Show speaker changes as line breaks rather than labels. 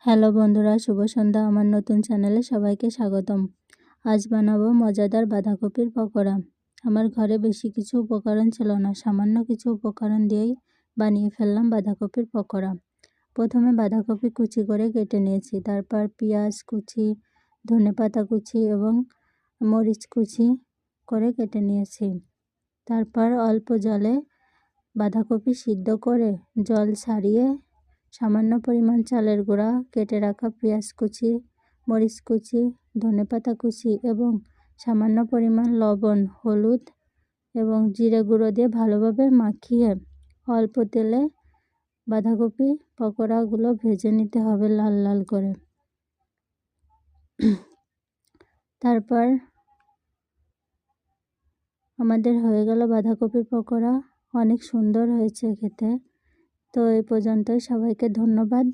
Hello বন্ধুরা, শুভ সন্ধ্যা। আমার নতুন চ্যানেলে সবাইকে স্বাগতম। আজ বানাবো মজাদার বাঁধাকপির পকোড়া। আমার ঘরে বেশি কিছু উপকরণ ছিল না, সামান্য কিছু উপকরণ দিয়েই বানিয়ে ফেললাম বাঁধাকপির পকোড়া। প্রথমে বাঁধাকপি কুচি করে কেটে নিয়েছি, তারপর পেঁয়াজ কুচি, ধনেপাতা কুচি এবং মরিচ কুচি করে কেটে নিয়েছি। তারপর অল্প জলে বাঁধাকপি সিদ্ধ করে জল ছাড়িয়ে সামান্য পরিমাণ চালের গুঁড়া, কেটে রাখা পেঁয়াজ কুচি, মরিচ কুচি, ধনেপাতা কুচি এবং সামান্য পরিমাণ লবণ, হলুদ এবং জিরে গুঁড়ো দিয়ে ভালোভাবে মাখিয়ে অল্প তেলে বাঁধাকপি পকোড়াগুলো ভেজে নিতে হবে লাল লাল করে। তারপর আমাদের হয়ে গেল বাঁধাকপির পকোড়া। অনেক সুন্দর হয়েছে খেতে। তো এই পর্যন্তই, সবাইকে ধন্যবাদ।